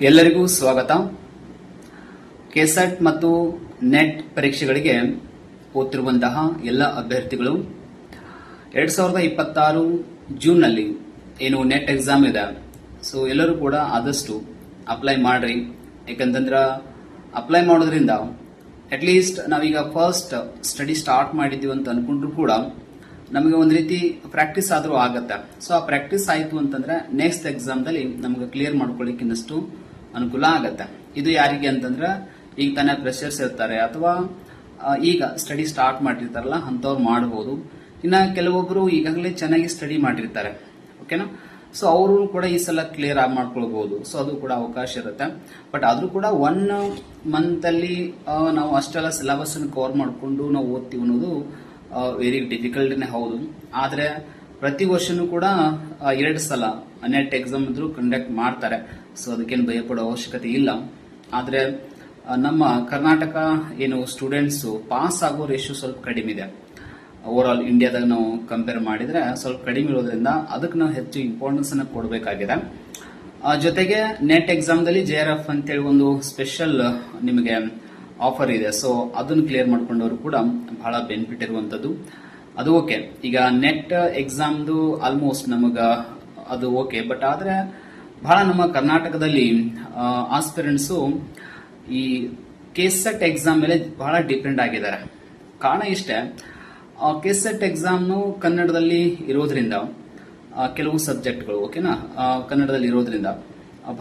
ಎಲ್ಲರಿಗೂ ಸ್ವಾಗತ. ಕೆಸೆಟ್ ಮತ್ತು ನೆಟ್ ಪರೀಕ್ಷೆಗಳಿಗೆ ಓದ್ತಿರುವಂತಹ ಎಲ್ಲ ಅಭ್ಯರ್ಥಿಗಳು 2026 ಜೂನ್ನಲ್ಲಿ ಏನು ನೆಟ್ ಎಕ್ಸಾಮ್ ಇದೆ, ಸೊ ಎಲ್ಲರೂ ಕೂಡ ಆದಷ್ಟು ಅಪ್ಲೈ ಮಾಡ್ರಿ. ಯಾಕಂತಂದ್ರೆ ಅಪ್ಲೈ ಮಾಡೋದ್ರಿಂದ ಅಟ್ಲೀಸ್ಟ್ ನಾವೀಗ ಫಸ್ಟ್ ಸ್ಟಡಿ ಸ್ಟಾರ್ಟ್ ಮಾಡಿದ್ದೀವಿ ಅಂತ ಅನ್ಕೊಂಡ್ರು ಕೂಡ ನಮಗೆ ಒಂದು ರೀತಿ ಪ್ರಾಕ್ಟೀಸ್ ಆದ್ರೂ ಆಗತ್ತೆ. ಸೊ ಆ ಪ್ರಾಕ್ಟೀಸ್ ಆಯಿತು ಅಂತಂದ್ರೆ ನೆಕ್ಸ್ಟ್ ಎಕ್ಸಾಮ್ದಲ್ಲಿ ನಮಗೆ ಕ್ಲಿಯರ್ ಮಾಡ್ಕೊಳ್ಳಿಕ್ಕೆ ಇನ್ನಷ್ಟು ಅನುಕೂಲ ಆಗತ್ತೆ. ಇದು ಯಾರಿಗೆ ಅಂತಂದ್ರೆ ಈಗ ತಾನೇ ಫ್ರೆಷರ್ಸ್ ಇರ್ತಾರೆ ಅಥವಾ ಈಗ ಸ್ಟಡಿ ಸ್ಟಾರ್ಟ್ ಮಾಡಿರ್ತಾರಲ್ಲ ಅಂತವ್ರು ಮಾಡಬಹುದು. ಇನ್ನ ಕೆಲವೊಬ್ರು ಈಗಾಗಲೇ ಚೆನ್ನಾಗಿ ಸ್ಟಡಿ ಮಾಡಿರ್ತಾರೆ, ಓಕೆನಾ. ಸೊ ಅವರು ಕೂಡ ಈ ಸಲ ಕ್ಲಿಯರ್ ಆಗಿ ಮಾಡ್ಕೊಳ್ಬಹುದು. ಸೊ ಅದು ಕೂಡ ಅವಕಾಶ ಇರುತ್ತೆ. ಬಟ್ ಆದ್ರೂ ಕೂಡ 1 ಮಂತ್ ಅಲ್ಲಿ ನಾವು ಅಷ್ಟೆಲ್ಲ ಸಿಲೆಬಸ್ ಕವರ್ ಮಾಡಿಕೊಂಡು ನಾವು ಓದ್ತೀವಿ ಅನ್ನೋದು ವೆರಿ ಡಿಫಿಕಲ್ಟ್ನೇ ಹೌದು. ಆದ್ರೆ ಪ್ರತಿ ವರ್ಷನೂ ಕೂಡ 2 ಸಲ ನೆಟ್ ಎಕ್ಸಾಮ್ ಇದ್ರು ಕಂಡಕ್ಟ್ ಮಾಡ್ತಾರೆ. ಸೊ ಅದಕ್ಕೇನು ಭಯಪಡೋ ಅವಶ್ಯಕತೆ ಇಲ್ಲ. ಆದ್ರೆ ನಮ್ಮ ಕರ್ನಾಟಕ ಏನು ಸ್ಟೂಡೆಂಟ್ಸ್ ಪಾಸ್ ಆಗೋ ರೇಷಿಯೋ ಸ್ವಲ್ಪ ಕಡಿಮೆ ಇದೆ. ಓವರ್ ಆಲ್ ಇಂಡಿಯಾದಾಗ ನಾವು ಕಂಪೇರ್ ಮಾಡಿದ್ರೆ ಸ್ವಲ್ಪ ಕಡಿಮೆ ಇರೋದ್ರಿಂದ ಅದಕ್ಕೆ ನಾವು ಹೆಚ್ಚು ಇಂಪಾರ್ಟೆನ್ಸ್ ಅನ್ನ ಕೊಡಬೇಕಾಗಿದೆ. ಜೊತೆಗೆ ನೆಟ್ ಎಕ್ಸಾಮ್ ದಲ್ಲಿ JRF ಅಂತೇಳಿ ಒಂದು ಸ್ಪೆಷಲ್ ನಿಮಗೆ ಆಫರ್ ಇದೆ. ಸೊ ಅದನ್ನು ಕ್ಲಿಯರ್ ಮಾಡ್ಕೊಂಡವರು ಕೂಡ ಬಹಳ ಬೆನಿಫಿಟ್ ಇರುವಂತದ್ದು. ಅದು ಓಕೆ. ಈಗ ನೆಟ್ ಎಕ್ಸಾಮ್ದು ಆಲ್ಮೋಸ್ಟ್ ನಮಗ ಅದು ಓಕೆ. ಬಟ್ ಆದ್ರೆ ಬಹಳ ನಮ್ಮ ಕರ್ನಾಟಕದಲ್ಲಿ ಆಸ್ಪಿರೆಂಟ್ಸ್ ಈ ಕೆಸೆಟ್ ಎಕ್ಸಾಮ್ ಮೇಲೆ ಬಹಳ ಡಿಪೆಂಡ್ ಆಗಿದ್ದಾರೆ. ಕಾರಣ ಇಷ್ಟೇ, ಕೆಸೆಟ್ ಎಕ್ಸಾಮ್ ಕನ್ನಡದಲ್ಲಿ ಇರೋದ್ರಿಂದ ಕೆಲವು ಸಬ್ಜೆಕ್ಟ್ಗಳು ಓಕೆನಾ ಕನ್ನಡದಲ್ಲಿ ಇರೋದ್ರಿಂದ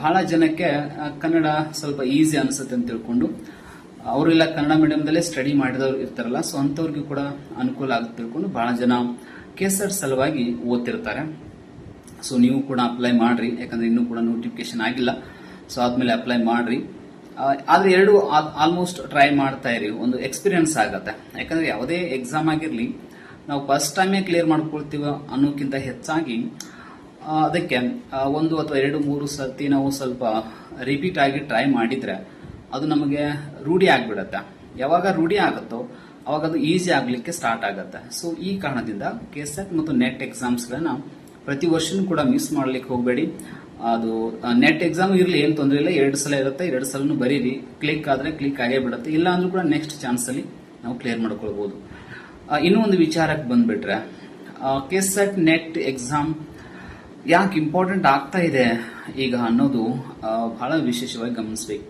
ಬಹಳ ಜನಕ್ಕೆ ಕನ್ನಡ ಸ್ವಲ್ಪ ಈಸಿ ಅನಿಸುತ್ತೆ ಅಂತ ತಿಳ್ಕೊಂಡು ಅವರೆಲ್ಲ ಕನ್ನಡ ಮೀಡಿಯಂದಲ್ಲೇ ಸ್ಟಡಿ ಮಾಡಿದವರು ಇರ್ತಾರಲ್ಲ, ಸೊ ಅಂತವ್ರಿಗೂ ಕೂಡ ಅನುಕೂಲ ಆಗುತ್ತೆ ತಿಳ್ಕೊಂಡು ಬಹಳ ಜನ ಕೆಸೆಟ್ ಸಲುವಾಗಿ ಓದ್ತಿರ್ತಾರೆ. ಸೊ ನೀವು ಕೂಡ ಅಪ್ಲೈ ಮಾಡ್ರಿ. ಯಾಕಂದ್ರೆ ಇನ್ನೂ ಕೂಡ ನೋಟಿಫಿಕೇಶನ್ ಆಗಿಲ್ಲ. ಸೊ ಆದ್ಮೇಲೆ ಅಪ್ಲೈ ಮಾಡ್ರಿ. ಆದ್ರೆ ಎರಡು ಆಲ್ಮೋಸ್ಟ್ ಟ್ರೈ ಮಾಡ್ತಾ ಇರಿ. ಒಂದು ಎಕ್ಸ್ಪೀರಿಯನ್ಸ್ ಆಗತ್ತೆ. ಯಾಕಂದ್ರೆ ಯಾವುದೇ ಎಕ್ಸಾಮ್ ಆಗಿರ್ಲಿ ನಾವು ಫಸ್ಟ್ ಟೈಮೇ ಕ್ಲಿಯರ್ ಮಾಡ್ಕೊಳ್ತೀವ ಅನ್ನೋಕ್ಕಿಂತ ಹೆಚ್ಚಾಗಿ ಅದಕ್ಕೆ 1 ಅಥವಾ 2, 3 ಸರ್ತಿ ನಾವು ಸ್ವಲ್ಪ ರಿಪೀಟ್ ಆಗಿ ಟ್ರೈ ಮಾಡಿದ್ರೆ ಅದು ನಮಗೆ ರೂಢಿ ಆಗ್ಬಿಡತ್ತೆ. ಯಾವಾಗ ರೂಢಿ ಆಗುತ್ತೋ ಅವಾಗ ಅದು ಈಸಿ ಆಗ್ಲಿಕ್ಕೆ ಸ್ಟಾರ್ಟ್ ಆಗತ್ತೆ. ಸೊ ಈ ಕಾರಣದಿಂದ ಕೆಸೆಟ್ ಮತ್ತು ನೆಟ್ ಎಕ್ಸಾಮ್ಸ್ ಗಳನ್ನ ಪ್ರತಿ ವರ್ಷನೂ ಕೂಡ ಮಿಸ್ ಮಾಡ್ಲಿಕ್ಕೆ ಹೋಗಬೇಡಿ. ಅದು ನೆಟ್ ಎಕ್ಸಾಮ್ ಇರ್ಲಿ, ಏನ್ ತೊಂದರೆ ಇಲ್ಲ. 2 ಸಲ ಇರುತ್ತೆ, 2 ಸಲನು ಬರೀರಿ. ಕ್ಲಿಕ್ ಆದ್ರೆ ಕ್ಲಿಕ್ ಆಗೇ ಬಿಡುತ್ತೆ. ಇಲ್ಲ ಅಂದ್ರೂ ಕೂಡ ನೆಕ್ಸ್ಟ್ ಚಾನ್ಸ್ ಅಲ್ಲಿ ನಾವು ಕ್ಲಿಯರ್ ಮಾಡ್ಕೊಳ್ಬಹುದು. ಇನ್ನೂ ಒಂದು ವಿಚಾರಕ್ಕೆ ಬಂದ್ಬಿಟ್ರೆ, ಕೆಸೆಟ್ ನೆಟ್ ಎಕ್ಸಾಮ್ ಯಾಕೆ ಇಂಪಾರ್ಟೆಂಟ್ ಆಗ್ತಾ ಇದೆ ಈಗ ಅನ್ನೋದು ಬಹಳ ವಿಶೇಷವಾಗಿ ಗಮನಿಸಬೇಕು.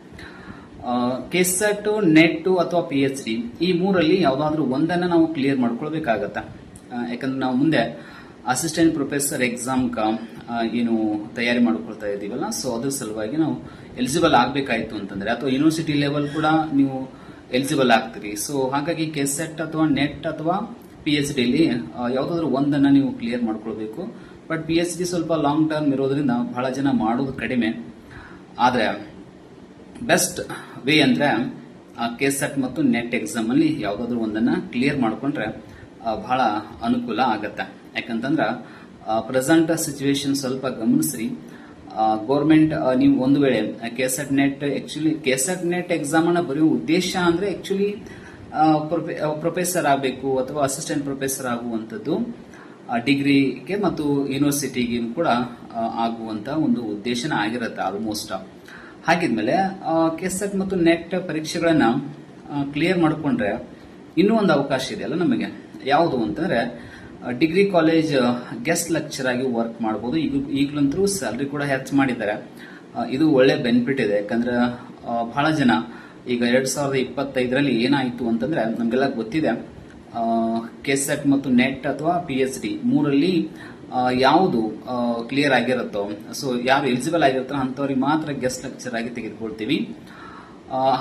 ಕೆಸೆಟ್, ನೆಟ್ ಅಥವಾ PhD ಈ 3ರಲ್ಲಿ ಯಾವ್ದಾದ್ರು ಒಂದನ್ನ ನಾವು ಕ್ಲಿಯರ್ ಮಾಡ್ಕೊಳ್ಬೇಕಾಗತ್ತೆ. ಯಾಕಂದ್ರೆ ನಾವು ಮುಂದೆ ಅಸಿಸ್ಟೆಂಟ್ ಪ್ರೊಫೆಸರ್ ಎಕ್ಸಾಮ್ ಏನು ತಯಾರಿ ಮಾಡ್ಕೊಳ್ತಾ ಇದೀವಲ್ಲ, ಸೊ ಅದ್ರ ಸಲುವಾಗಿ ನಾವು ಎಲಿಜಿಬಲ್ ಆಗ್ಬೇಕಾಯ್ತು ಅಂತಂದ್ರೆ ಅಥವಾ ಯೂನಿವರ್ಸಿಟಿ ಲೆವೆಲ್ ಕೂಡ ನೀವು ಎಲಿಜಿಬಲ್ ಆಗ್ತೀರಿ. ಸೊ ಹಾಗಾಗಿ ಕೆಸೆಟ್ ಅಥವಾ ನೆಟ್ ಅಥವಾ PhD ಅಲ್ಲಿ ಯಾವ್ದಾದ್ರು ಒಂದನ್ನ ನೀವು ಕ್ಲಿಯರ್ ಮಾಡ್ಕೊಳ್ಬೇಕು. ಬಟ್ PhD ಸ್ವಲ್ಪ ಲಾಂಗ್ ಟರ್ಮ್ ಇರೋದ್ರಿಂದ ಬಹಳ ಜನ ಮಾಡೋದು ಕಡಿಮೆ. ಆದ್ರೆ ಬೆಸ್ಟ್ ವೇ ಅಂದ್ರೆ ಕೆಸೆಟ್ ಮತ್ತು ನೆಟ್ ಎಕ್ಸಾಮ್ ಅಲ್ಲಿ ಯಾವ್ದಾದ್ರು ಒಂದನ್ನ ಕ್ಲಿಯರ್ ಮಾಡ್ಕೊಂಡ್ರೆ ಬಹಳ ಅನುಕೂಲ ಆಗತ್ತೆ. ಯಾಕಂತಂದ್ರ ಪ್ರೆಸೆಂಟ್ ಸಿಚುವೇಶನ್ ಸ್ವಲ್ಪ ಗಮನಿಸ್ರಿ. ಗೌರ್ಮೆಂಟ್ ನೀವು ಒಂದು ವೇಳೆ ಕೆಸೆಟ್ ನೆಟ್ ಎಕ್ಸಾಮ್ ಅನ್ನ ಬರೆಯುವ ಉದ್ದೇಶ ಅಂದ್ರೆ ಆಕ್ಚುಲಿ ಪ್ರೊಫೆಸರ್ ಆಗಬೇಕು ಅಥವಾ ಅಸಿಸ್ಟೆಂಟ್ ಪ್ರೊಫೆಸರ್ ಆಗುವಂತದ್ದು ಡಿಗ್ರಿಗೆ ಮತ್ತು ಯೂನಿವರ್ಸಿಟಿಗೆ ಕೂಡ ಆಗುವಂತ ಒಂದು ಉದ್ದೇಶನ ಆಗಿರುತ್ತೆ ಆಲ್ಮೋಸ್ಟ್. ಹಾಗಿದ್ಮೇಲೆ ಕೆಸೆಟ್ ಮತ್ತು ನೆಟ್ ಪರೀಕ್ಷೆಗಳನ್ನ ಕ್ಲಿಯರ್ ಮಾಡಿಕೊಂಡ್ರೆ ಇನ್ನೂ ಒಂದು ಅವಕಾಶ ಇದೆಯಲ್ಲ ನಮಗೆ. ಯಾವುದು ಅಂತಂದ್ರೆ ಡಿಗ್ರಿ ಕಾಲೇಜ್ ಗೆಸ್ಟ್ ಲೆಕ್ಚರ್ ಆಗಿ ವರ್ಕ್ ಮಾಡಬಹುದು. ಈಗಲಂತರೂ ಸ್ಯಾಲರಿ ಕೂಡ ಹೆಚ್ಚು ಮಾಡಿದ್ದಾರೆ. ಇದು ಒಳ್ಳೆ ಬೆನಿಫಿಟ್ ಇದೆ. ಯಾಕಂದ್ರೆ ಬಹಳ ಜನ ಈಗ 2025ರಲ್ಲಿ ಏನಾಯಿತು ಅಂತಂದ್ರೆ ನಮ್ಗೆಲ್ಲ ಗೊತ್ತಿದೆ, ಕೆಸೆಟ್ ಮತ್ತು ನೆಟ್ ಅಥವಾ PhD 3ರಲ್ಲಿ ಯಾವುದು ಕ್ಲಿಯರ್ ಆಗಿರುತ್ತೋ, ಸೊ ಯಾರು ಎಲಿಜಿಬಲ್ ಆಗಿರುತ್ತೋ ಅಂತವ್ರಿಗೆ ಮಾತ್ರ ಗೆಸ್ಟ್ ಲೆಕ್ಚರ್ ಆಗಿ ತೆಗೆದುಕೊಳ್ತೀವಿ.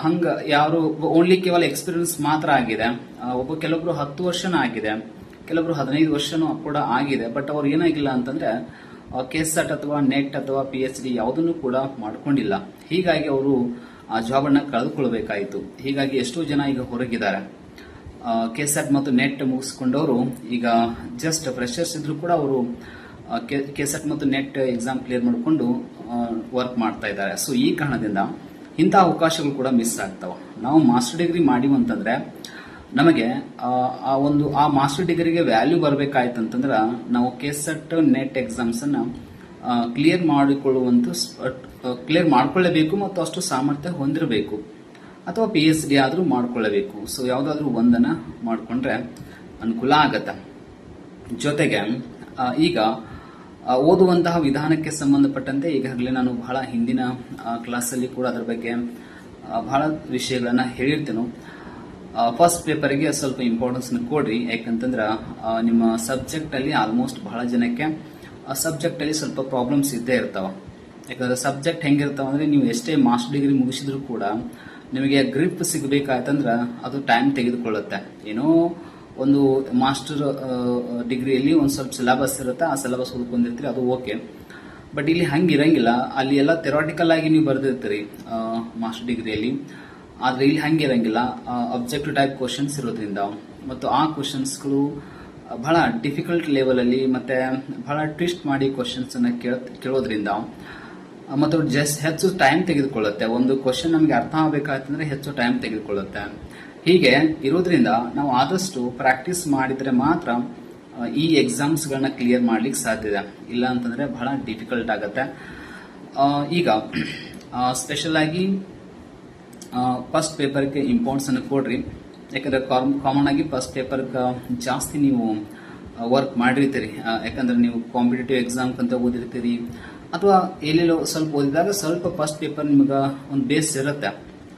ಹಂಗ ಯಾರು ಓನ್ಲಿ ಕೇವಲ ಎಕ್ಸ್ಪೀರಿಯನ್ಸ್ ಮಾತ್ರ ಆಗಿದೆ, ಕೆಲವೊಬ್ರು 10 ವರ್ಷನ ಆಗಿದೆ, ಕೆಲವೊಬ್ರು 15 ವರ್ಷನೂ ಕೂಡ ಆಗಿದೆ. ಬಟ್ ಅವ್ರು ಏನಾಗಿಲ್ಲ ಅಂತಂದ್ರೆ ಕೆಸೆಟ್ ಅಥವಾ ನೆಟ್ ಅಥವಾ PhD ಯಾವುದನ್ನು ಕೂಡ ಮಾಡ್ಕೊಂಡಿಲ್ಲ. ಹೀಗಾಗಿ ಅವರು ಆ ಜಾಬ್ ಅನ್ನ ಕಳೆದುಕೊಳ್ಬೇಕಾಯಿತು. ಹೀಗಾಗಿ ಎಷ್ಟೋ ಜನ ಈಗ ಹೊರಗಿದ್ದಾರೆ. ಕೆಸೆಟ್ ಮತ್ತು ನೆಟ್ ಮುಗಿಸ್ಕೊಂಡವರು ಈಗ ಜಸ್ಟ್ ಫ್ರೆಷರ್ಸ್ ಇದ್ರು ಕೂಡ ಅವರು ಕೆಸೆಟ್ ಮತ್ತು ನೆಟ್ ಎಕ್ಸಾಮ್ ಕ್ಲಿಯರ್ ಮಾಡಿಕೊಂಡು ವರ್ಕ್ ಮಾಡ್ತಾ ಇದ್ದಾರೆ. ಸೊ ಈ ಕಾರಣದಿಂದ ಇಂಥ ಅವಕಾಶಗಳು ಕೂಡ ಮಿಸ್ ಆಗ್ತಾವ. ನಾವು ಮಾಸ್ಟರ್ ಡಿಗ್ರಿ ಮಾಡಿವಂತಂದ್ರೆ ನಮಗೆ ಆ ಮಾಸ್ಟರ್ ಡಿಗ್ರಿಗೆ ವ್ಯಾಲ್ಯೂ ಬರಬೇಕಾಯ್ತು ಅಂತಂದ್ರೆ ನಾವು ಕೆಸೆಟ್ ನೆಟ್ ಎಕ್ಸಾಮ್ಸ್ ಅನ್ನ ಕ್ಲಿಯರ್ ಮಾಡಿಕೊಳ್ಳಬೇಕು ಮತ್ತು ಅಷ್ಟು ಸಾಮರ್ಥ್ಯ ಹೊಂದಿರಬೇಕು, ಅಥವಾ PhD ಆದರೂ ಮಾಡ್ಕೊಳ್ಳಬೇಕು. ಸೊ ಯಾವುದಾದ್ರೂ ಒಂದನ್ನ ಮಾಡಿಕೊಂಡ್ರೆ ಅನುಕೂಲ ಆಗತ್ತೆ. ಜೊತೆಗೆ ಈಗ ಓದುವಂತಹ ವಿಧಾನಕ್ಕೆ ಸಂಬಂಧಪಟ್ಟಂತೆ ಈಗಾಗಲೇ ನಾನು ಬಹಳ ಹಿಂದಿನ ಕ್ಲಾಸಲ್ಲಿ ಕೂಡ ಅದರ ಬಗ್ಗೆ ಬಹಳ ವಿಷಯಗಳನ್ನ ಹೇಳಿರ್ತೇನೆ. ಫಸ್ಟ್ ಪೇಪರ್ಗೆ ಸ್ವಲ್ಪ ಇಂಪಾರ್ಟೆನ್ಸ್ ಕೊಡ್ರಿ, ಯಾಕಂತಂದ್ರೆ ನಿಮ್ಮ ಸಬ್ಜೆಕ್ಟ್ ಅಲ್ಲಿ ಆಲ್ಮೋಸ್ಟ್ ಬಹಳ ಜನಕ್ಕೆ ಸಬ್ಜೆಕ್ಟ್ ಅಲ್ಲಿ ಸ್ವಲ್ಪ ಪ್ರಾಬ್ಲಮ್ಸ್ ಇದ್ದೇ ಇರ್ತಾವ. ಯಾಕಂದ್ರೆ ಸಬ್ಜೆಕ್ಟ್ ಹೆಂಗಿರ್ತಾವ ಅಂದ್ರೆ ನೀವು ಎಷ್ಟೇ ಮಾಸ್ಟರ್ ಡಿಗ್ರಿ ಮುಗಿಸಿದ್ರು ಕೂಡ ನಿಮಗೆ ಗ್ರಿಪ್ ಸಿಗಬೇಕಾಯ್ತಂದ್ರೆ ಅದು ಟೈಮ್ ತೆಗೆದುಕೊಳ್ಳುತ್ತೆ. ಏನೋ ಒಂದು ಮಾಸ್ಟರ್ ಡಿಗ್ರಿಯಲ್ಲಿ ಒಂದು ಸ್ವಲ್ಪ ಸಿಲೆಬಸ್ ಇರುತ್ತೆ, ಆ ಸಿಲೆಬಸ್ ಓದ್ಕೊಂಡಿರ್ತೀರಿ, ಅದು ಓಕೆ. ಬಟ್ ಇಲ್ಲಿ ಹಂಗಿರಂಗಿಲ್ಲ. ಅಲ್ಲಿ ಎಲ್ಲ ಥೆರಾಟಿಕಲ್ ಆಗಿ ನೀವು ಬರೆದಿರ್ತೀರಿ ಮಾಸ್ಟರ್ ಡಿಗ್ರಿಯಲ್ಲಿ, ಆದ್ರೆ ಇಲ್ಲಿ ಹಂಗಿರಂಗಿಲ್ಲ. ಅಬ್ಜೆಕ್ಟಿವ್ ಟೈಪ್ ಕ್ವಶನ್ಸ್ ಇರೋದ್ರಿಂದ ಮತ್ತು ಆ ಕ್ವಶನ್ಸ್ಗಳು ಬಹಳ ಡಿಫಿಕಲ್ಟ್ ಲೆವೆಲ್ ಅಲ್ಲಿ ಮತ್ತೆ ಬಹಳ ಟ್ವಿಸ್ಟ್ ಮಾಡಿ ಕ್ವಶನ್ಸ್ ಅನ್ನ ಕೇಳೋದ್ರಿಂದ ಮತ್ತು ಹೆಚ್ಚು ಟೈಮ್ ತೆಗೆದುಕೊಳ್ಳುತ್ತೆ. ಒಂದು ಕ್ವಶನ್ ನಮಗೆ ಅರ್ಥ ಆಗಬೇಕಾಯ್ತಂದ್ರೆ ಹೆಚ್ಚು ಟೈಮ್ ತೆಗೆದುಕೊಳ್ಳುತ್ತೆ. ಹೀಗೆ ಇರೋದ್ರಿಂದ ನಾವು ಆದಷ್ಟು ಪ್ರಾಕ್ಟೀಸ್ ಮಾಡಿದ್ರೆ ಮಾತ್ರ ಈ ಎಕ್ಸಾಮ್ಸ್ ಗಳನ್ನ ಕ್ಲಿಯರ್ ಮಾಡ್ಲಿಕ್ಕೆ ಸಾಧ್ಯ ಇದೆ. ಇಲ್ಲ ಅಂತಂದ್ರೆ ಬಹಳ ಡಿಫಿಕಲ್ಟ್ ಆಗತ್ತೆ. ಈಗ ಸ್ಪೆಷಲ್ ಆಗಿ ಫಸ್ಟ್ ಪೇಪರ್ಗೆ ಇಂಪಾರ್ಟೆನ್ಸ್ ಅನ್ನು ಕೊಡ್ರಿ. ಯಾಕಂದ್ರೆ ಕಾಮನ್ ಆಗಿ ಫಸ್ಟ್ ಪೇಪರ್ ಜಾಸ್ತಿ ನೀವು ವರ್ಕ್ ಮಾಡಿರ್ತೀರಿ. ಯಾಕಂದ್ರೆ ನೀವು ಕಾಂಪಿಟೇಟಿವ್ ಎಕ್ಸಾಮ್ ಅಂತ ಓದಿರ್ತೀರಿ, ಅಥವಾ ಎಲ್ಲೆಲ್ಲೋ ಸ್ವಲ್ಪ ಓದಿದಾಗ ಸ್ವಲ್ಪ ಫಸ್ಟ್ ಪೇಪರ್ ನಿಮ್ಗೆ ಒಂದು ಬೇಸ್ ಇರುತ್ತೆ.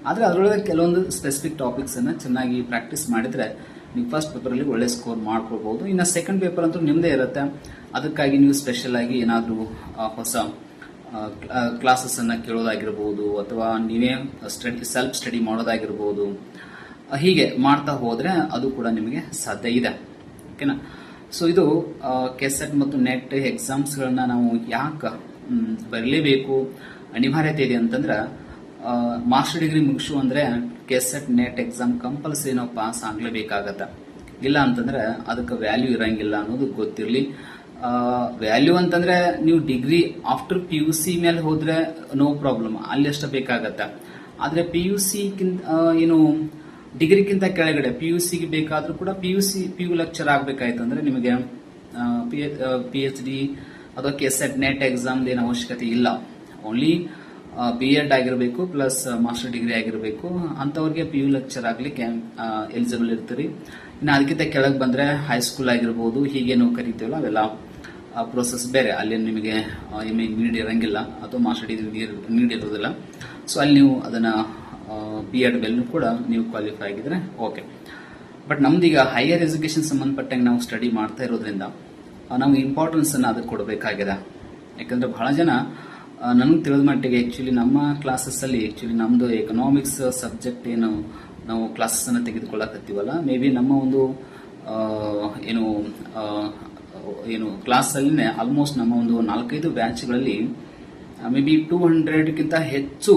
ಆದ್ರೆ ಅದರೊಳಗೆ ಕೆಲವೊಂದು ಸ್ಪೆಸಿಫಿಕ್ ಟಾಪಿಕ್ಸ್ ಅನ್ನ ಚೆನ್ನಾಗಿ ಪ್ರಾಕ್ಟೀಸ್ ಮಾಡಿದ್ರೆ ನೀವು ಫಸ್ಟ್ ಪೇಪರ್ ಅಲ್ಲಿ ಒಳ್ಳೆ ಸ್ಕೋರ್ ಮಾಡ್ಕೊಳ್ಬಹುದು. ಇನ್ನು ಸೆಕೆಂಡ್ ಪೇಪರ್ ಅಂತೂ ನಿಮ್ದೇ ಇರುತ್ತೆ. ಅದಕ್ಕಾಗಿ ನೀವು ಸ್ಪೆಷಲ್ ಆಗಿ ಏನಾದ್ರೂ ಹೊಸ ಕ್ಲಾಸಸ್ ಅನ್ನ ಕೇಳೋದಾಗಿರ್ಬೋದು, ಅಥವಾ ನೀವೇ ಸೆಲ್ಫ್ ಸ್ಟಡಿ ಮಾಡೋದಾಗಿರ್ಬೋದು. ಹೀಗೆ ಮಾಡ್ತಾ ಹೋದ್ರೆ ಅದು ಕೂಡ ನಿಮಗೆ ಸಾಧ್ಯ ಇದೆ. ಓಕೆನಾ? ಸೊ ಇದು ಕೆಸೆಟ್ ಮತ್ತು ನೆಟ್ ಎಕ್ಸಾಮ್ಸ್ ಗಳನ್ನ ನಾವು ಯಾಕೆ ಬರಲೇಬೇಕು, ಅನಿವಾರ್ಯತೆ ಇದೆ ಅಂತಂದ್ರೆ ಮಾಸ್ಟರ್ ಡಿಗ್ರಿ ಮುಗಿಸು ಅಂದ್ರೆ ಕೆಸೆಟ್ ನೆಟ್ ಎಕ್ಸಾಮ್ ಕಂಪಲ್ಸರಿ ನಾವು ಪಾಸ್ ಆಗ್ಲೇಬೇಕಾಗತ್ತ. ಇಲ್ಲ ಅಂತಂದ್ರೆ ಅದಕ್ಕೆ ವ್ಯಾಲ್ಯೂ ಇರಂಗಿಲ್ಲ ಅನ್ನೋದು ಗೊತ್ತಿರಲಿ. ವ್ಯಾಲ್ಯೂ ಅಂತಂದ್ರೆ ನೀವು ಡಿಗ್ರಿ ಆಫ್ಟರ್ PUC ಮೇಲೆ ಹೋದ್ರೆ ನೋ ಪ್ರಾಬ್ಲಮ್, ಅಲ್ಲಿ ಅಷ್ಟ ಬೇಕಾಗತ್ತ. ಆದ್ರೆ PUC ಏನು ಡಿಗ್ರಿಗಿಂತ ಕೆಳಗಡೆ PUCಗೆ ಬೇಕಾದ್ರೂ ಕೂಡ PU ಲೆಕ್ಚರ್ ಆಗ್ಬೇಕಾಯ್ತು ಅಂದ್ರೆ ನಿಮಗೆ PhD ಅಥವಾ ಕೆಸೆಟ್ ನೆಟ್ ಎಕ್ಸಾಮ್ ಏನು ಅವಶ್ಯಕತೆ ಇಲ್ಲ. ಓನ್ಲಿ B.Ed ಆಗಿರಬೇಕು ಪ್ಲಸ್ ಮಾಸ್ಟರ್ ಡಿಗ್ರಿ ಆಗಿರಬೇಕು. ಅಂತವ್ರಿಗೆ PU ಲೆಕ್ಚರ್ ಆಗ್ಲಿಕ್ಕೆ ಎಲಿಜಿಬಲ್ ಇರ್ತೀರಿ. ಇನ್ನು ಅದಕ್ಕಿಂತ ಕೆಳಗೆ ಬಂದ್ರೆ ಹೈಸ್ಕೂಲ್ ಆಗಿರ್ಬೋದು, ಹೀಗೆ ನಾವು ಕರಿತೀವಲ್ಲ, ಅವೆಲ್ಲ ಪ್ರೋಸೆಸ್ ಬೇರೆ. ಅಲ್ಲಿ ನಿಮಗೆ MA ನೀಡ್ ಇರಂಗಿಲ್ಲ ಅಥವಾ ಮಾಸ್ಟರ್ ಡಿಗ್ರಿ ನೀಡ್ ಇರೋದಿಲ್ಲ. ಸೊ ಅಲ್ಲಿ ನೀವು ಅದನ್ನ B.Ed ಮೇಲೆ ಕೂಡ ನೀವು ಕ್ವಾಲಿಫೈ ಆಗಿದ್ರೆ ಓಕೆ. ಬಟ್ ನಮ್ದೀಗ ಹೈಯರ್ ಎಜುಕೇಶನ್ ಸಂಬಂಧಪಟ್ಟಂಗೆ ನಾವು ಸ್ಟಡಿ ಮಾಡ್ತಾ ಇರೋದ್ರಿಂದ ನಾವು ಇಂಪಾರ್ಟೆನ್ಸ್ ಅನ್ನ ಅದಕ್ಕೆ ಕೊಡಬೇಕಾಗಿದೆ. ಯಾಕಂದ್ರೆ ಬಹಳ ಜನ ನನಗೆ ತಿಳಿದ ಮಟ್ಟಿಗೆ ಆಕ್ಚುಲಿ ನಮ್ಮ ಕ್ಲಾಸಸ್ ಅಲ್ಲಿ ನಮ್ದು ಎಕನಾಮಿಕ್ಸ್ ಸಬ್ಜೆಕ್ಟ್ ಏನು ನಾವು ಕ್ಲಾಸಸ್ ಅನ್ನ ತೆಗೆದುಕೊಳ್ಳಕತ್ತೀವಲ್ಲ, ಮೇ ಬಿ ನಮ್ಮ ಒಂದು ಏನು ಕ್ಲಾಸ್ ಅಲ್ಲಿ ಆಲ್ಮೋಸ್ಟ್ ನಮ್ಮ ಒಂದು 4-5 ಬ್ಯಾಚ್ಗಳಲ್ಲಿ ಮೇ ಬಿ 200ಕ್ಕಿಂತ ಹೆಚ್ಚು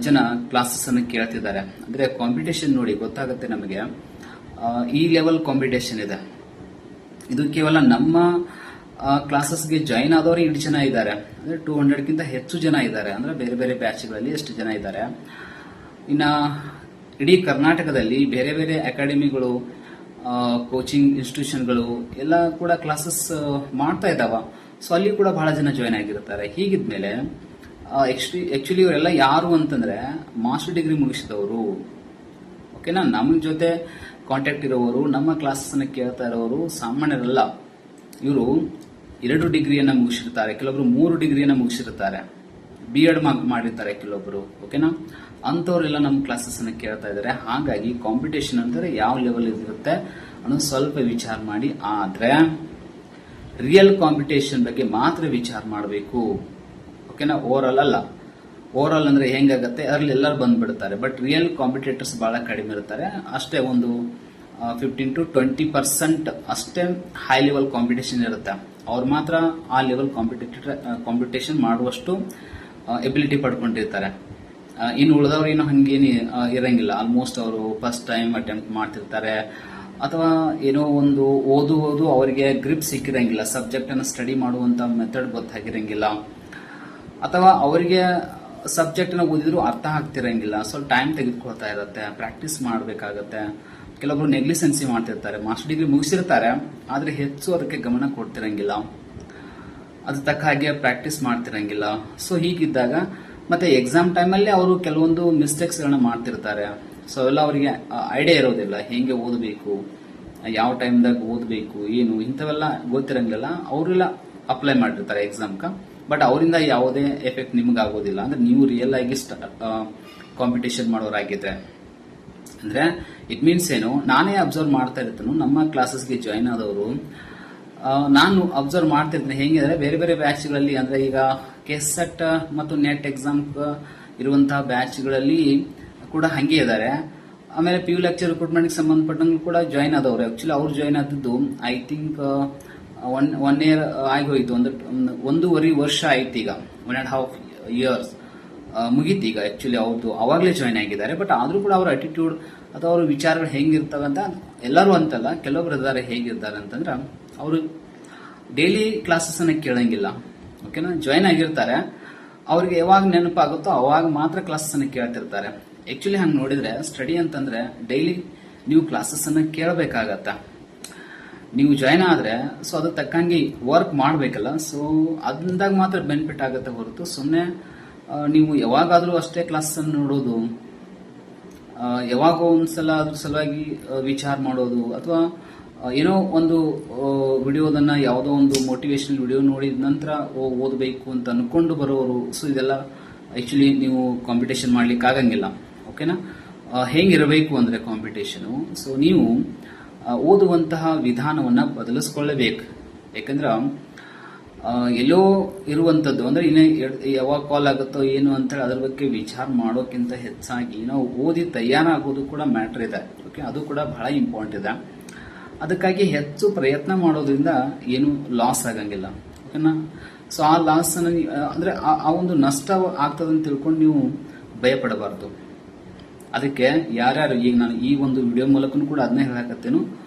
ಜನ ಕ್ಲಾಸಸ್ ಅನ್ನು ಕೇಳ್ತಿದ್ದಾರೆ. ಅಂದ್ರೆ ಕಾಂಪಿಟೇಷನ್ ನೋಡಿ ಗೊತ್ತಾಗುತ್ತೆ ನಮಗೆ, ಈ ಲೆವೆಲ್ ಕಾಂಪಿಟೇಷನ್ ಇದೆ. ಇದು ಕೇವಲ ನಮ್ಮ ಕ್ಲಾಸಸ್ಗೆ ಜಾಯಿನ್ ಆದವರು 8 ಜನ ಇದ್ದಾರೆ, ಅಂದ್ರೆ 200ಕ್ಕಿಂತ ಹೆಚ್ಚು ಜನ ಇದ್ದಾರೆ. ಅಂದ್ರೆ ಬೇರೆ ಬೇರೆ ಬ್ಯಾಚ್ಗಳಲ್ಲಿ ಎಷ್ಟು ಜನ ಇದ್ದಾರೆ. ಇನ್ನ ಇಡೀ ಕರ್ನಾಟಕದಲ್ಲಿ ಬೇರೆ ಬೇರೆ ಅಕಾಡೆಮಿಗಳು, ಕೋಚಿಂಗ್ ಇನ್ಸ್ಟಿಟ್ಯೂಷನ್ಗಳು ಎಲ್ಲ ಕೂಡ ಕ್ಲಾಸಸ್ ಮಾಡ್ತಾ ಇದ್ದಾವ. ಸೊ ಅಲ್ಲಿ ಕೂಡ ಬಹಳ ಜನ ಜಾಯಿನ್ ಆಗಿರ್ತಾರೆ. ಹೀಗಿದ್ಮೇಲೆ ಆಕ್ಚುಲಿ ಇವರೆಲ್ಲ ಯಾರು ಅಂತಂದ್ರೆ ಮಾಸ್ಟರ್ ಡಿಗ್ರಿ ಮುಗಿಸಿದವರು. ಓಕೆನಾ? ನಮ್ಮ ಜೊತೆ ಕಾಂಟ್ಯಾಕ್ಟ್ ಇರೋರು, ನಮ್ಮ ಕ್ಲಾಸಸ್ ಅನ್ನ ಕೇಳ್ತಾ ಇರೋರು ಸಾಮಾನ್ಯರಲ್ಲ. ಇವರು 2 ಡಿಗ್ರಿಯನ್ನ ಮುಗಿಸಿರ್ತಾರೆ, ಕೆಲವೊಬ್ರು 3 ಡಿಗ್ರಿಯನ್ನ ಮುಗಿಸಿರ್ತಾರೆ, B.Ed ಮಾಡಿರ್ತಾರೆ ಕೆಲವೊಬ್ರು. ಓಕೆನಾ? ಅಂತವ್ರೆಲ್ಲ ನಮ್ಮ ಕ್ಲಾಸಸ್ ಅನ್ನ ಕೇಳ್ತಾ ಇದ್ದಾರೆ. ಹಾಗಾಗಿ ಕಾಂಪಿಟೇಷನ್ ಅಂದ್ರೆ ಯಾವ ಲೆವೆಲ್ ಇರುತ್ತೆ ಅನ್ನೋದು ಸ್ವಲ್ಪ ವಿಚಾರ ಮಾಡಿ. ಆದ್ರೆ ರಿಯಲ್ ಕಾಂಪಿಟೇಷನ್ ಬಗ್ಗೆ ಮಾತ್ರ ವಿಚಾರ ಮಾಡಬೇಕು. ಓಕೆನಾ? ಓವರ್ ಅಲ್ಲ. ಓವರ್ ಅಂದ್ರೆ ಹೆಂಗಾಗತ್ತೆ, ಅದ್ರಲ್ಲಿ ಎಲ್ಲರೂ ಬಂದ್ಬಿಡ್ತಾರೆ. ಬಟ್ ರಿಯಲ್ ಕಾಂಪಿಟೇಟರ್ಸ್ ಬಹಳ ಕಡಿಮೆ ಇರ್ತಾರೆ. ಅಷ್ಟೇ ಒಂದು 15 to 20% ಅಷ್ಟೇ ಹೈ ಲೆವೆಲ್ ಕಾಂಪಿಟೇಷನ್ ಇರುತ್ತೆ. ಅವ್ರು ಮಾತ್ರ ಆ ಲೆವೆಲ್ ಕಾಂಪಿಟೇಷನ್ ಮಾಡುವಷ್ಟು ಎಬಿಲಿಟಿ ಪಡ್ಕೊಂಡಿರ್ತಾರೆ. ಇನ್ನು ಉಳಿದವ್ರು ಏನು ಹಂಗೇನು ಇರಂಗಿಲ್ಲ. ಆಲ್ಮೋಸ್ಟ್ ಅವರು ಫಸ್ಟ್ ಟೈಮ್ ಅಟೆಂಪ್ಟ್ ಮಾಡ್ತಿರ್ತಾರೆ, ಅಥವಾ ಏನೋ ಒಂದು ಓದು ಅವರಿಗೆ ಗ್ರಿಪ್ ಸಿಕ್ಕಿರಂಗಿಲ್ಲ, ಸಬ್ಜೆಕ್ಟ್ ಅನ್ನು ಸ್ಟಡಿ ಮಾಡುವಂತ ಮೆಥಡ್ ಗೊತ್ತಾಗಿರಂಗಿಲ್ಲ, ಅಥವಾ ಅವರಿಗೆ ಸಬ್ಜೆಕ್ಟ್ ಅನ್ನು ಓದಿದ್ರು ಅರ್ಥ ಆಗ್ತಿರಂಗಿಲ್ಲ. ಸ್ವಲ್ಪ ಟೈಮ್ ತೆಗೆದುಕೊಳ್ತಾ ಇರುತ್ತೆ, ಪ್ರಾಕ್ಟೀಸ್ ಮಾಡಬೇಕಾಗತ್ತೆ. ಕೆಲವೊಬ್ರು ನೆಗ್ಲಿಸೆನ್ಸಿ ಮಾಡ್ತಿರ್ತಾರೆ, ಮಾಸ್ಟರ್ ಡಿಗ್ರಿ ಮುಗಿಸಿರ್ತಾರೆ ಆದ್ರೆ ಹೆಚ್ಚು ಅದಕ್ಕೆ ಗಮನ ಕೊಡ್ತಿರಂಗಿಲ್ಲ. ಅದು ತಕ್ಕ ಹಾಗೆ ಪ್ರಾಕ್ಟೀಸ್ ಮಾಡ್ತಿರಂಗಿಲ್ಲ. ಸೊ ಹೀಗಿದ್ದಾಗ ಮತ್ತೆ ಎಕ್ಸಾಮ್ ಟೈಮಲ್ಲಿ ಅವರು ಕೆಲವೊಂದು ಮಿಸ್ಟೇಕ್ಸ್ಗಳನ್ನ ಮಾಡ್ತಿರ್ತಾರೆ. ಸೊ ಅವೆಲ್ಲ ಅವರಿಗೆ ಐಡಿಯಾ ಇರೋದಿಲ್ಲ, ಹೆಂಗೆ ಓದಬೇಕು, ಯಾವ ಟೈಮ್ದಾಗ ಓದಬೇಕು, ಏನು ಇಂಥವೆಲ್ಲ ಗೊತ್ತಿರಂಗಿಲ್ಲ. ಅವರೆಲ್ಲ ಅಪ್ಲೈ ಮಾಡಿರ್ತಾರೆ ಎಕ್ಸಾಮ್ಕ, ಬಟ್ ಅವರಿಂದ ಯಾವುದೇ ಎಫೆಕ್ಟ್ ನಿಮ್ಗೆ ಆಗೋದಿಲ್ಲ. ಅಂದ್ರೆ ನೀವು ರಿಯಲ್ ಆಗಿ ಕಾಂಪಿಟೇಷನ್ ಮಾಡೋರಾಗಿದ್ರೆ ಅಂದ್ರೆ ಇಟ್ ಮೀನ್ಸ್ ಏನು, ನಾನೇ ಅಬ್ಸರ್ವ್ ಮಾಡ್ತಾ ಇರ್ತೇನೆ ನಮ್ಮ ಕ್ಲಾಸಸ್ಗೆ ಜಾಯಿನ್ ಆದವರು. ನಾನು ಅಬ್ಸರ್ವ್ ಮಾಡ್ತಿರ್ತೇನೆ ಹೆಂಗಿದ್ರೆ ಬೇರೆ ಬೇರೆ ಬ್ಯಾಚ್ಗಳಲ್ಲಿ, ಅಂದ್ರೆ ಈಗ ಕೆಸೆಟ್ ಮತ್ತು ನೆಟ್ ಎಕ್ಸಾಮ್ ಇರುವಂತಹ ಬ್ಯಾಚ್ಗಳಲ್ಲಿ ಕೂಡ ಹಂಗೆ ಇದ್ದಾರೆ. ಆಮೇಲೆ PU ಲೆಕ್ಚರ್ ರಿಕ್ರೂಟ್ಮೆಂಟ್ಗೆ ಸಂಬಂಧಪಟ್ಟಂಗೆ ಕೂಡ ಜಾಯಿನ್ ಆದವರು. ಆಕ್ಚುಲಿ ಅವ್ರು ಜಾಯಿನ್ ಆದದ್ದು ಐ ಥಿಂಕ್ ಒನ್ ಇಯರ್ ಆಗಿ ಹೋಯ್ತು, ಒಂದೂವರೆ ವರ್ಷ ಆಯ್ತು, ಈಗ 1.5 years ಮುಗೀತು ಈಗ. ಆಕ್ಚುಲಿ ಅವ್ರದ್ದು ಅವಾಗಲೇ ಜಾಯಿನ್ ಆಗಿದ್ದಾರೆ. ಬಟ್ ಆದ್ರೂ ಕೂಡ ಅವ್ರ ಅಟಿಟ್ಯೂಡ್ ಅಥವಾ ಅವ್ರ ವಿಚಾರಗಳು ಹೆಂಗಿರ್ತವೆ ಅಂತ, ಎಲ್ಲರೂ ಅಂತಲ್ಲ, ಕೆಲವೊಬ್ರು ಇದ್ದಾರೆ ಹೇಗಿರ್ತಾರೆ ಅಂತಂದ್ರೆ, ಅವರು ಡೈಲಿ ಕ್ಲಾಸಸ್ ಅನ್ನ ಕೇಳಂಗಿಲ್ಲ. ಓಕೆನಾ, ಜಾಯಿನ್ ಆಗಿರ್ತಾರೆ, ಅವ್ರಿಗೆ ಯಾವಾಗ ನೆನಪಾಗುತ್ತೋ ಅವಾಗ ಮಾತ್ರ ಕ್ಲಾಸಸ್ ಅನ್ನ ಕೇಳ್ತಿರ್ತಾರೆ. ಆಕ್ಚುಲಿ ಹಂಗೆ ನೋಡಿದ್ರೆ ಸ್ಟಡಿ ಅಂತಂದ್ರೆ ಡೈಲಿ ನೀವು ಕ್ಲಾಸಸ್ ಅನ್ನ ಕೇಳಬೇಕಾಗತ್ತ. ನೀವು ಜಾಯಿನ್ ಆದ್ರೆ ಸೊ ಅದಕ್ಕೆ ತಕ್ಕಂಗೆ ವರ್ಕ್ ಮಾಡಬೇಕಲ್ಲ. ಸೊ ಅದ್ರಿಂದಾಗ ಮಾತ್ರ ಬೆನಿಫಿಟ್ ಆಗುತ್ತೆ ಹೊರತು ಸುಮ್ಮನೆ ನೀವು ಯಾವಾಗಾದ್ರೂ ಅಷ್ಟೇ ಕ್ಲಾಸ್ ಅನ್ನು ನೋಡೋದು, ಯಾವಾಗೋ ಒಂದ್ಸಲ ಅದ್ರ ಸಲುವಾಗಿ ವಿಚಾರ ಮಾಡೋದು, ಅಥವಾ ಏನೋ ಒಂದು ವಿಡಿಯೋದನ್ನ ಯಾವುದೋ ಒಂದು ಮೋಟಿವೇಶನಲ್ ವಿಡಿಯೋ ನೋಡಿದ ನಂತರ ಓದಬೇಕು ಅಂತ ಅನ್ಕೊಂಡು ಬರೋರು. ಸೊ ಇದೆಲ್ಲ ಆಕ್ಚುಲಿ ನೀವು ಕಾಂಪಿಟೇಷನ್ ಮಾಡ್ಲಿಕ್ಕೆ ಆಗಂಗಿಲ್ಲ. ಓಕೆನಾ, ಹೆಂಗಿರಬೇಕು ಅಂದ್ರೆ ಕಾಂಪಿಟೇಷನ್, ಸೊ ನೀವು ಓದುವಂತಹ ವಿಧಾನವನ್ನ ಬದಲಿಸ್ಕೊಳ್ಳಬೇಕು. ಯಾಕಂದ್ರೆ ಎಲ್ಲೋ ಇರುವಂತದ್ದು ಅಂದ್ರೆ ಇನ್ನೇ ಯಾವಾಗ ಕಾಲ್ ಆಗುತ್ತೋ ಏನು ಅಂತ ಹೇಳಿ ಅದ್ರ ಬಗ್ಗೆ ವಿಚಾರ ಮಾಡೋಕ್ಕಿಂತ ಹೆಚ್ಚಾಗಿ ನಾವು ಓದಿ ತಯಾರಾಗೋದು ಕೂಡ ಮ್ಯಾಟರ್ ಇದೆ. ಓಕೆ, ಅದು ಕೂಡ ಬಹಳ ಇಂಪಾರ್ಟೆಂಟ್ ಇದೆ. ಅದಕ್ಕಾಗಿ ಹೆಚ್ಚು ಪ್ರಯತ್ನ ಮಾಡೋದ್ರಿಂದ ಏನು ಲಾಸ್ ಆಗಂಗಿಲ್ಲ. ಓಕೆನಾ, ಸೊ ಆ ಲಾಸ್ ಅನ್ನ ಅಂದ್ರೆ ಆ ಒಂದು ನಷ್ಟ ಆಗ್ತದೆ ಅಂತ ತಿಳ್ಕೊಂಡು ನೀವು ಭಯ ಪಡಬಾರ್ದು. ಅದಕ್ಕೆ ಯಾರ್ಯಾರು ಈಗ ನಾನು ಈ ಒಂದು ವಿಡಿಯೋ ಮೂಲಕ ಕೂಡ ಅದನ್ನೇ ಹೇಳಕತ್ತೇನು.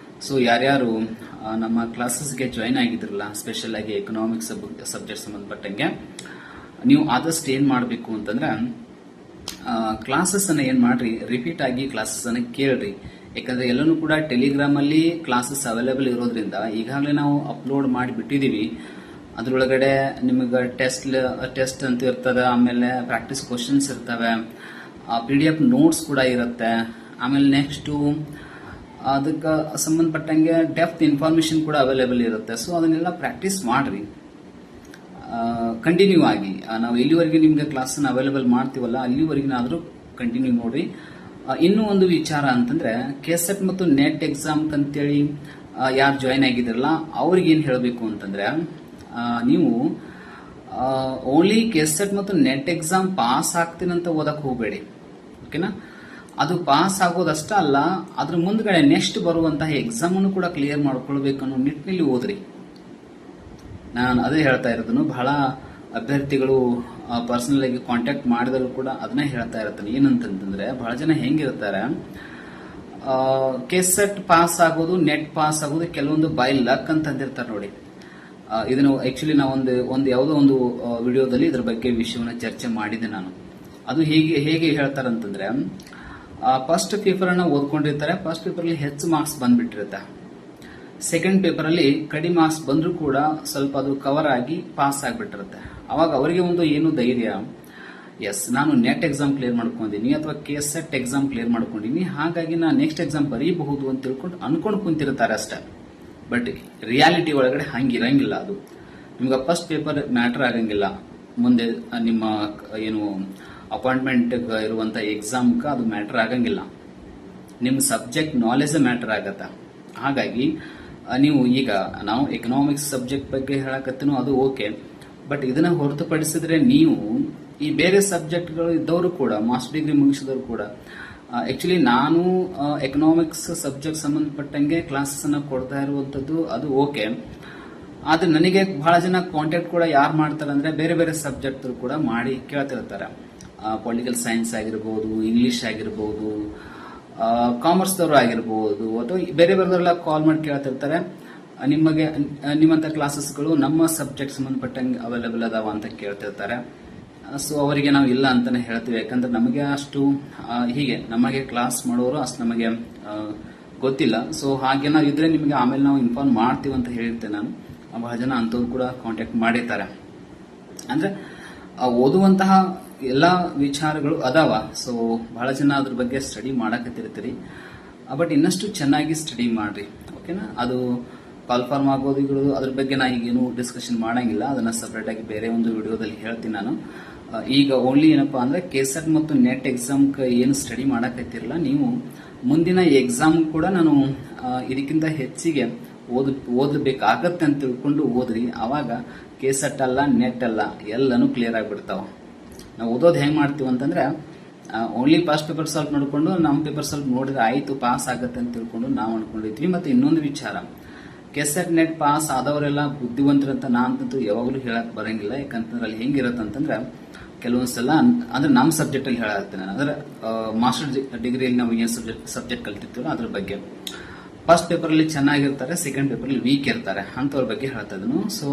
ಸೊ ಯಾರ್ಯಾರು ನಮ್ಮ ಕ್ಲಾಸಸ್ಗೆ ಜಾಯಿನ್ ಆಗಿದ್ರಲ್ಲ, ಸ್ಪೆಷಲ್ ಆಗಿ ಎಕನಾಮಿಕ್ಸ್ ಸಬ್ಜೆಕ್ಟ್ ಸಂಬಂಧಪಟ್ಟಂಗೆ, ನೀವು ಆದಷ್ಟು ಏನ್ ಮಾಡಬೇಕು ಅಂತಂದ್ರೆ ಕ್ಲಾಸಸ್ ಅನ್ನ ಏನ್ ಮಾಡ್ರಿ, ರಿಪೀಟ್ ಆಗಿ ಕ್ಲಾಸಸ್ ಅನ್ನ ಕೇಳ್ರಿ. ಯಾಕಂದ್ರೆ ಎಲ್ಲನೂ ಕೂಡ ಟೆಲಿಗ್ರಾಮ್ ಅಲ್ಲಿ ಕ್ಲಾಸಸ್ ಅವೈಲೇಬಲ್ ಇರೋದ್ರಿಂದ ಈಗಾಗಲೇ ನಾವು ಅಪ್ಲೋಡ್ ಮಾಡಿ ಬಿಟ್ಟಿದೀವಿ. ಅದ್ರೊಳಗಡೆ ನಿಮಗೆ ಟೆಸ್ಟ್ ಅಂತ ಇರ್ತದೆ, ಆಮೇಲೆ ಪ್ರಾಕ್ಟೀಸ್ ಕ್ವಶನ್ಸ್ ಇರ್ತವೆ, PDF ನೋಟ್ಸ್ ಕೂಡ ಇರುತ್ತೆ. ಆಮೇಲೆ ನೆಕ್ಸ್ಟ್ ಅದಕ್ಕೆ ಸಂಬಂಧಪಟ್ಟಂಗೆ ಡೆಪ್ತ್ ಇನ್ಫಾರ್ಮೇಶನ್ ಕೂಡ ಅವೈಲೇಬಲ್ ಇರುತ್ತೆ. ಸೊ ಅದನ್ನೆಲ್ಲ ಪ್ರಾಕ್ಟೀಸ್ ಮಾಡ್ರಿ ಕಂಟಿನ್ಯೂ ಆಗಿ. ನಾವು ಎಲ್ಲಿವರೆಗೆ ನಿಮ್ಗೆ ಕ್ಲಾಸ್ ಅವೈಲೇಬಲ್ ಮಾಡ್ತೀವಲ್ಲ ಅಲ್ಲಿವರೆಗಿನಾದ್ರೂ ಕಂಟಿನ್ಯೂ ನೋಡ್ರಿ. ಇನ್ನೂ ಒಂದು ವಿಚಾರ ಅಂತಂದ್ರೆ ಕೆಸೆಟ್ ಮತ್ತು ನೆಟ್ ಎಕ್ಸಾಮ್ ಅಂತೇಳಿ ಯಾರು ಜಾಯಿನ್ ಆಗಿದ್ರಲ್ಲ ಅವ್ರಿಗೆ ಏನ್ ಹೇಳಬೇಕು ಅಂತಂದ್ರೆ, ನೀವು ಓನ್ಲಿ ಕೆಸೆಟ್ ಮತ್ತು ನೆಟ್ ಎಕ್ಸಾಮ್ ಪಾಸ್ ಆಗ್ತೀನಂತ ಓದಕ್ ಹೋಗಬೇಡಿ. ಓಕೆನಾ, ಅದು ಪಾಸ್ ಆಗೋದಷ್ಟ ಅಲ್ಲ, ಅದ್ರ ಮುಂದ್ಗಡೆ ನೆಕ್ಸ್ಟ್ ಬರುವಂತಹ ಎಕ್ಸಾಮ್ ಅನ್ನು ಕೂಡ ಕ್ಲಿಯರ್ ಮಾಡ್ಕೊಳ್ಬೇಕು ಅನ್ನೋ ನಿಟ್ಟಿನಲ್ಲಿ ಓದ್ರಿ. ನಾನು ಅದೇ ಹೇಳ್ತಾ ಇರೋದನ್ನು, ಬಹಳ ಅಭ್ಯರ್ಥಿಗಳು ಪರ್ಸನಲ್ ಆಗಿ ಕಾಂಟ್ಯಾಕ್ಟ್ ಮಾಡಿದ್ರು ಕೂಡ ಅದನ್ನೇ ಹೇಳ್ತಾ ಇರ್ತಾನೆ. ಏನಂತಂದ್ರೆ ಬಹಳ ಜನ ಹೆಂಗಿರ್ತಾರೆ, ಕೆಸೆಟ್ ಪಾಸ್ ಆಗೋದು, ನೆಟ್ ಪಾಸ್ ಆಗೋದು ಕೆಲವೊಂದು ಬೈ ಲಕ್ ಅಂತ ಅಂದಿರ್ತಾರೆ ನೋಡಿ. ಇದನ್ನು ಆಕ್ಚುಲಿ ನಾವು ಒಂದು ಯಾವುದೋ ಒಂದು ವಿಡಿಯೋದಲ್ಲಿ ಇದ್ರ ಬಗ್ಗೆ ವಿಷಯವನ್ನ ಚರ್ಚೆ ಮಾಡಿದ್ದೆ ನಾನು. ಅದು ಹೇಗೆ ಹೇಳ್ತಾರಂತಂದ್ರೆ, ಫಸ್ಟ್ ಪೇಪರ್ ಅನ್ನ ಓದ್ಕೊಂಡಿರ್ತಾರೆ, ಫಸ್ಟ್ ಪೇಪರ್ ಅಲ್ಲಿ ಹೆಚ್ಚು ಮಾರ್ಕ್ಸ್ ಬಂದ್ಬಿಟ್ಟಿರುತ್ತೆ, ಸೆಕೆಂಡ್ ಪೇಪರ್ ಅಲ್ಲಿ ಕಡಿಮೆ ಮಾರ್ಕ್ಸ್ ಬಂದ್ರೂ ಕೂಡ ಸ್ವಲ್ಪ ಅದು ಕವರ್ ಆಗಿ ಪಾಸ್ ಆಗ್ಬಿಟ್ಟಿರುತ್ತೆ. ಅವಾಗ ಅವರಿಗೆ ಒಂದು ಏನು ಧೈರ್ಯ, ಎಸ್ ನಾನು ನೆಟ್ ಎಕ್ಸಾಮ್ ಕ್ಲಿಯರ್ ಮಾಡ್ಕೊಂಡಿನಿ ಅಥವಾ ಕೆಸೆಟ್ ಎಕ್ಸಾಮ್ ಕ್ಲಿಯರ್ ಮಾಡ್ಕೊಂಡಿನಿ, ಹಾಗಾಗಿ ನಾನು ನೆಕ್ಸ್ಟ್ ಎಕ್ಸಾಮ್ ಬರೀಬಹುದು ಅಂತ ತಿಳ್ಕೊಂಡು ಅನ್ಕೊಂಡು ಕುಂತಿರ್ತಾರೆ ಅಷ್ಟೇ. ಬಟ್ ರಿಯಾಲಿಟಿ ಒಳಗಡೆ ಹಂಗಿರಂಗಿಲ್ಲ. ಅದು ನಿಮ್ಗೆ ಫಸ್ಟ್ ಪೇಪರ್ ಮ್ಯಾಟರ್ ಆಗಂಗಿಲ್ಲ, ಮುಂದೆ ನಿಮ್ಮ ಏನು ಅಪಾಯಿಂಟ್ಮೆಂಟ್ ಇರುವಂತ ಎಕ್ಸಾಮ್ಗೆ ಅದು ಮ್ಯಾಟರ್ ಆಗಂಗಿಲ್ಲ. ನಿಮ್ಮ ಸಬ್ಜೆಕ್ಟ್ ನಾಲೆಜ್ ಮ್ಯಾಟರ್ ಆಗತ್ತ. ಹಾಗಾಗಿ ನೀವು ಈಗ ನಾವು ಎಕನಾಮಿಕ್ಸ್ ಸಬ್ಜೆಕ್ಟ್ ಬಗ್ಗೆ ಹೇಳಕತ್ತೇನೋ ಅದು ಓಕೆ, ಬಟ್ ಇದನ್ನ ಹೊರತುಪಡಿಸಿದ್ರೆ ನೀವು ಈ ಬೇರೆ ಸಬ್ಜೆಕ್ಟ್ಗಳು ಇದ್ದವರು ಕೂಡ, ಮಾಸ್ಟರ್ ಡಿಗ್ರಿ ಮುಗಿಸಿದವರು ಕೂಡ, ಆಕ್ಚುಲಿ ನಾನು ಎಕನಾಮಿಕ್ಸ್ ಸಬ್ಜೆಕ್ಟ್ ಸಂಬಂಧಪಟ್ಟಂಗೆ ಕ್ಲಾಸಸ್ ಅನ್ನ ಕೊಡ್ತಾ ಇರುವಂತದ್ದು ಅದು ಓಕೆ. ಆದ್ರೆ ನನಗೆ ಬಹಳ ಜನ ಕಾಂಟ್ಯಾಕ್ಟ್ ಕೂಡ ಯಾರು ಮಾಡ್ತಾರೆ ಅಂದ್ರೆ ಬೇರೆ ಬೇರೆ ಸಬ್ಜೆಕ್ಟ್ ಕೂಡ ಮಾಡಿ ಕೇಳ್ತಿರ್ತಾರೆ. ಪೊಲಿಟಿಕಲ್ ಸೈನ್ಸ್ ಆಗಿರ್ಬೋದು, ಇಂಗ್ಲಿಷ್ ಆಗಿರ್ಬೋದು, ಕಾಮರ್ಸ್ ದವರು ಆಗಿರ್ಬೋದು, ಅಥವಾ ಬೇರೆ ಬೇರೆಲ್ಲ ಕಾಲ್ ಮಾಡಿ ಕೇಳ್ತಿರ್ತಾರೆ, ನಿಮಗೆ ನಿಮ್ಮಂತ ಕ್ಲಾಸಸ್ಗಳು ನಮ್ಮ ಸಬ್ಜೆಕ್ಟ್ ಸಂಬಂಧಪಟ್ಟಂಗೆ ಅವೈಲೇಬಲ್ ಅದಾವ ಅಂತ ಕೇಳ್ತಿರ್ತಾರೆ. ಸೊ ಅವರಿಗೆ ನಾವು ಇಲ್ಲ ಅಂತಾನೆ ಹೇಳ್ತೀವಿ. ಯಾಕಂದ್ರೆ ನಮಗೆ ಅಷ್ಟು ಹೀಗೆ ನಮಗೆ ಕ್ಲಾಸ್ ಮಾಡೋರು ಅಷ್ಟು ನಮಗೆ ಗೊತ್ತಿಲ್ಲ. ಸೊ ಹಾಗೆ ನಾವು ಇದ್ರೆ ನಿಮಗೆ ಆಮೇಲೆ ನಾವು ಇನ್ಫಾರ್ಮ್ ಮಾಡ್ತೀವಿ ಅಂತ ಹೇಳಿರ್ತೇನೆ ನಾನು. ಬಹಳ ಜನ ಅಂಥವ್ರು ಕೂಡ ಕಾಂಟ್ಯಾಕ್ಟ್ ಮಾಡಿರ್ತಾರೆ. ಅಂದ್ರೆ ಓದುವಂತಹ ಎಲ್ಲ ವಿಚಾರಗಳು ಅದಾವ. ಸೊ ಬಹಳ ಜನ ಅದ್ರ ಬಗ್ಗೆ ಸ್ಟಡಿ ಮಾಡಕತ್ತಿರ್ತೀರಿ, ಬಟ್ ಇನ್ನಷ್ಟು ಚೆನ್ನಾಗಿ ಸ್ಟಡಿ ಮಾಡ್ರಿ. ಓಕೆನಾ? ಅದು ಕಾಲ್ಫಾರ್ಮ್ ಆಗೋದು ಇರೋದು ಅದ್ರ ಬಗ್ಗೆ ನಾ ಈಗೇನು ಡಿಸ್ಕಷನ್ ಮಾಡಂಗಿಲ್ಲ, ಅದನ್ನ ಸಪರೇಟ್ ಆಗಿ ಬೇರೆ ಒಂದು ವಿಡಿಯೋದಲ್ಲಿ ಹೇಳ್ತೀನಿ ನಾನು. ಈಗ ಓನ್ಲಿ ಏನಪ್ಪಾ ಅಂದ್ರೆ ಕೆಸೆಟ್ ಮತ್ತು ನೆಟ್ ಎಕ್ಸಾಮ್ ಏನು ಸ್ಟಡಿ ಮಾಡಕತ್ತಿರಲ್ಲ, ನೀವು ಮುಂದಿನ ಎಕ್ಸಾಮ್ ಕೂಡ ನಾನು ಇದಕ್ಕಿಂತ ಹೆಚ್ಚಿಗೆ ಓದಬೇಕಾಗತ್ತೆ ಅಂತ ತಿಳ್ಕೊಂಡು ಓದ್ರಿ. ಅವಾಗ ಕೆಸೆಟ್ ಅಲ್ಲ, ನೆಟ್ ಅಲ್ಲ, ಎಲ್ಲಾನು ಕ್ಲಿಯರ್ ಆಗಿಬಿಡ್ತಾವ. ನಾವು ಓದೋದು ಹೆಂಗ್ ಮಾಡ್ತೀವಿ ಅಂತಂದ್ರೆ ಓನ್ಲಿ ಫಸ್ಟ್ ಪೇಪರ್ ಸಾಲ್ವ್ ನೋಡ್ಕೊಂಡು ನಮ್ಮ ಪೇಪರ್ ಸಾಲ್ವ್ ನೋಡಿದ್ರೆ ಆಯ್ತು ಪಾಸ್ ಆಗತ್ತೆ ಅಂತ ತಿಳ್ಕೊಂಡು ನಾವು ಅನ್ಕೊಂಡಿದ್ವಿ. ಮತ್ತೆ ಇನ್ನೊಂದು ವಿಚಾರ, ಕೆಸೆಟ್ ನೆಟ್ ಪಾಸ್ ಆದವರೆಲ್ಲ ಬುದ್ಧಿವಂತರಂತ ನಾನಂತೂ ಯಾವಾಗಲೂ ಹೇಳಕ್ ಬರಂಗಿಲ್ಲ. ಯಾಕಂತಂದ್ರೆ ಅಲ್ಲಿ ಹೆಂಗಿರತ್ತಂತಂದ್ರೆ ಕೆಲವೊಂದ್ಸಲ ಅಂದ್ರೆ ನಮ್ಮ ಸಬ್ಜೆಕ್ಟ್ ಅಲ್ಲಿ ಹೇಳತ್ತೀನಿ, ಅಂದ್ರೆ ಮಾಸ್ಟರ್ ಡಿಗ್ರಿಯಲ್ಲಿ ನಾವು ಏನ್ ಸಬ್ಜೆಕ್ಟ್ ಕಲ್ತಿರ್ತೀವೋ ಅದ್ರ ಬಗ್ಗೆ ಫಸ್ಟ್ ಪೇಪರ್ ಅಲ್ಲಿ ಚೆನ್ನಾಗಿರ್ತಾರೆ, ಸೆಕೆಂಡ್ ಪೇಪರ್ ಅಲ್ಲಿ ವೀಕ್ ಇರ್ತಾರೆ, ಅಂತವ್ರ ಬಗ್ಗೆ ಹೇಳ್ತಾ ಇದನ್ನು. ಸೊ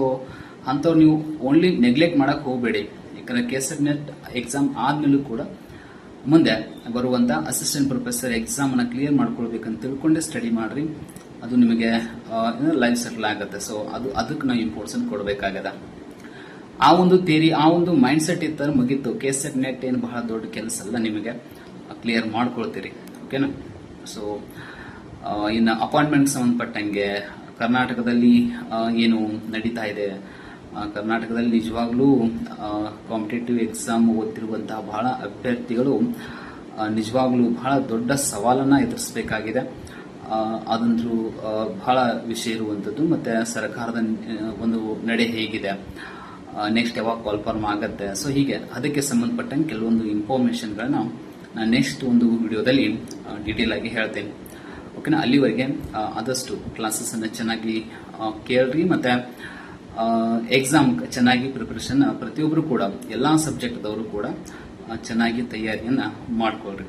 ಅಂತವ್ರು ನೀವು ಓನ್ಲಿ ನೆಗ್ಲೆಕ್ಟ್ ಮಾಡಕ್ ಹೋಗಬೇಡಿ. ಯಾಕಂದ್ರೆ ಕೆಸೆಟ್ ನೆಟ್ ಎಕ್ಸಾಮ್ ಆದ್ಮೇಲೂ ಕೂಡ ಮುಂದೆ ಬರುವಂತ ಅಸಿಸ್ಟೆಂಟ್ ಪ್ರೊಫೆಸರ್ ಎಕ್ಸಾಮ್ ಅನ್ನ ಕ್ಲಿಯರ್ ಮಾಡ್ಕೊಳ್ಬೇಕಂತ ತಿಳ್ಕೊಂಡೆ ಸ್ಟಡಿ ಮಾಡ್ರಿ. ಅದು ನಿಮಗೆ ಲೈಫ್ ಸೆಟಲ್ ಆಗುತ್ತೆ. ಸೊ ಅದಕ್ಕೆ ನಾವು ಇಂಪಾರ್ಟೆನ್ಸ್ ಕೊಡಬೇಕಾಗದ. ಆ ಒಂದು ಥಿಯರಿ, ಆ ಒಂದು ಮೈಂಡ್ ಸೆಟ್ ಇರ್ತಾರೆ, ಮುಗೀತು. ಕೆಸೆಟ್ ನೆಟ್ ಏನು ಬಹಳ ದೊಡ್ಡ ಕೆಲಸ ಅಲ್ಲ, ನಿಮಗೆ ಕ್ಲಿಯರ್ ಮಾಡ್ಕೊಳ್ತೀರಿ. ಓಕೆನಾ? ಸೊ ಇನ್ನು ಅಪಾಯಿಂಟ್ಮೆಂಟ್ ಸಂಬಂಧಪಟ್ಟಂಗೆ ಕರ್ನಾಟಕದಲ್ಲಿ ಏನು ನಡೀತಾ ಇದೆ, ಕರ್ನಾಟಕದಲ್ಲಿ ನಿಜವಾಗ್ಲೂ ಕಾಂಪಿಟೇಟಿವ್ ಎಕ್ಸಾಮ್ ಓದ್ತಿರುವಂತಹ ಬಹಳ ಅಭ್ಯರ್ಥಿಗಳು ನಿಜವಾಗ್ಲೂ ಬಹಳ ದೊಡ್ಡ ಸವಾಲನ್ನ ಎದುರಿಸಬೇಕಾಗಿದೆ. ಅದಂತೂ ಬಹಳ ವಿಷಯ ಇರುವಂಥದ್ದು. ಮತ್ತೆ ಸರ್ಕಾರದ ಒಂದು ನಡೆ ಹೇಗಿದೆ, ನೆಕ್ಸ್ಟ್ ಯಾವಾಗ ಕಾಲ್ಫಾರ್ಮ್ ಆಗತ್ತೆ, ಸೊ ಹೀಗೆ ಅದಕ್ಕೆ ಸಂಬಂಧಪಟ್ಟಂಗೆ ಕೆಲವೊಂದು ಇನ್ಫಾರ್ಮೇಶನ್ಗಳನ್ನ ನಾನು ನೆಕ್ಸ್ಟ್ ಒಂದು ವಿಡಿಯೋದಲ್ಲಿ ಡೀಟೇಲ್ ಆಗಿ ಹೇಳ್ತೇನೆ. ಓಕೆನಾ? ಅಲ್ಲಿವರೆಗೆ ಆದಷ್ಟು ಕ್ಲಾಸಸ್ ಅನ್ನ ಚೆನ್ನಾಗಿ ಕೇಳ್ರಿ. ಮತ್ತೆ ಎಕ್ಸಾಮ್ ಚೆನ್ನಾಗಿ ಪ್ರಿಪರೇಷನ್ ಪ್ರತಿಯೊಬ್ಬರು ಕೂಡ, ಎಲ್ಲಾ ಸಬ್ಜೆಕ್ಟ್ದವರು ಕೂಡ ಚೆನ್ನಾಗಿ ತಯಾರಿಯನ್ನ ಮಾಡ್ಕೊಳ್ರಿ.